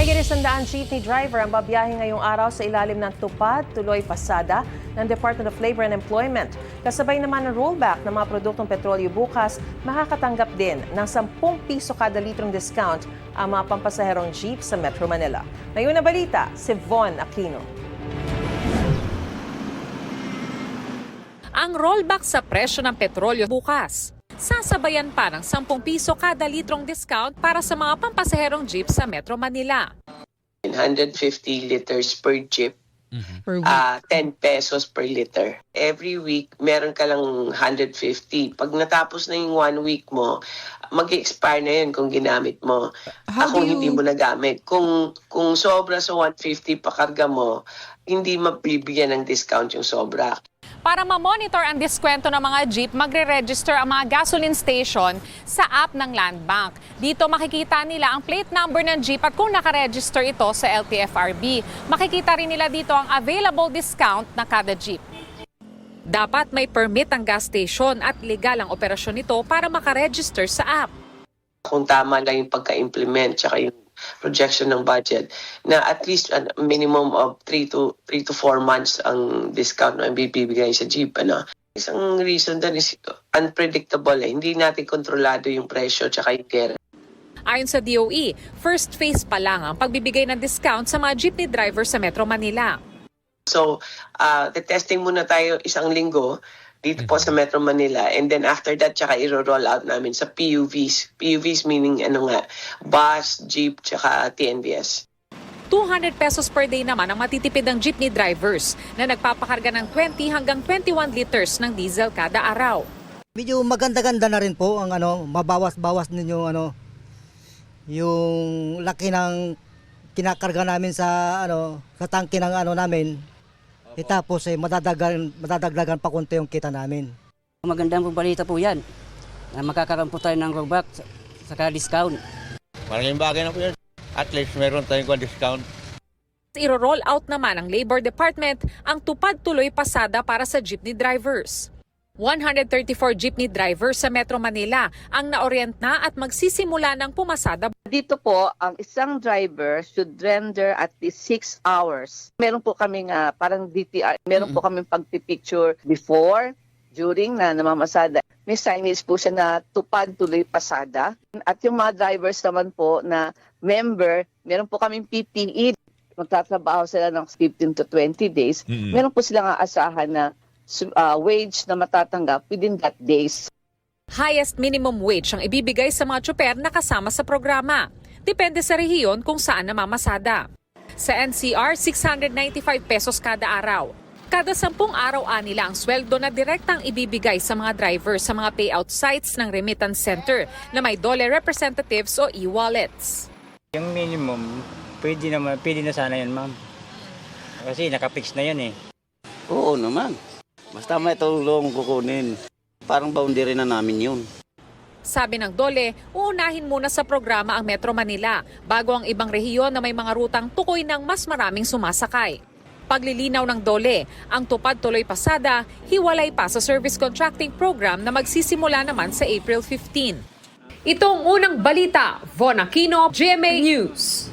Mahigit 100 jeepney driver ang babiyahe ngayong araw sa ilalim ng tupad, tuloy pasada ng Department of Labor and Employment. Kasabay naman ng rollback ng mga produktong petrolyo bukas, makakatanggap din ng 10 piso kada litrong discount ang mga pampasaherong jeep sa Metro Manila. Ngayon na balita, si Von Aquino. Ang rollback sa presyo ng petrolyo bukas. Sasabayan pa ng 10 piso kada litrong discount para sa mga pampasaherong jeep sa Metro Manila. 150 liters per jeep, Per week. 10 pesos per liter. Every week, meron ka lang 150. Pag natapos na yung 1 week mo, mag-expire na yun kung ginamit mo. How Kung do you- hindi mo nagamit. Kung sobra sa 150 pakarga mo, hindi mabibigyan ng discount yung sobra. Para ma-monitor ang diskwento ng mga jeep, magre-register ang mga gasoline station sa app ng Land Bank. Dito makikita nila ang plate number ng jeep at kung nakaregister ito sa LTFRB. Makikita rin nila dito ang available discount na kada jeep. Dapat may permit ang gas station at legal ang operasyon nito para makaregister sa app. Kung tama lang yung pagka-implement tsaka yung projection ng budget na at least a minimum of 3 to 4 months ang discount na bibigay sa jeep. Isang reason din is unpredictable. Hindi natin kontrolado yung presyo tsaka yung kera. Ayon sa DOE, first phase pa lang ang pagbibigay ng discount sa mga jeepney driver sa Metro Manila. So, testing muna tayo 1 linggo dito po sa Metro Manila, and then after that, tsaka i-roll out namin sa PUVs. PUVs meaning bus, jeep, tsaka TNVS. 200 pesos per day naman ang matitipid ng jeepney drivers na nagpapakarga ng 20 hanggang 21 liters ng diesel kada araw. Medyo maganda-ganda na rin po ang mabawas-bawas ninyo yung laki ng kinakarga namin sa sa tangke ng namin. Tapos madadagdagan pa konti yung kita namin. Magandang balita po yan na makakaroon po tayo ng rollback saka discount. Malaking bagay na po yun. At least meron tayong discount. Iro-roll out naman ng Labor Department ang tupad tuloy pasada para sa jeepney drivers. 134 jeepney drivers sa Metro Manila ang naorient na at magsisimula ng pumasada. Dito po, ang isang driver should render at least 6 hours. Meron po kaming parang DTR, meron po kaming pagpipicture before, during na namamasada. May signage po siya na tupad tuloy pasada. At yung mga drivers naman po na member, meron po kaming PPE. Magtatrabaho sila ng 15 to 20 days. Meron po silang aasahan na wage na matatanggap within that days. Highest minimum wage ang ibibigay sa mga tsuper na kasama sa programa. Depende sa rehiyon kung saan namamasada. Sa NCR, 695 pesos kada araw. Kada 10 araw nila ang sweldo na direktang ibibigay sa mga driver sa mga payout sites ng remittance center na may DOLE representatives o e-wallets. Yung minimum, pwede na sana yan, ma'am. Kasi nakapix na yan eh. Oo naman. Basta may tulong kukunin. Parang boundary na namin yun. Sabi ng DOLE, uunahin muna sa programa ang Metro Manila bago ang ibang rehiyon na may mga rutang tukoy ng mas maraming sumasakay. Paglilinaw ng DOLE, ang tupad tuloy pasada, hiwalay pa sa service contracting program na magsisimula naman sa April 15. Itong unang balita, Von Aquino, GMA News.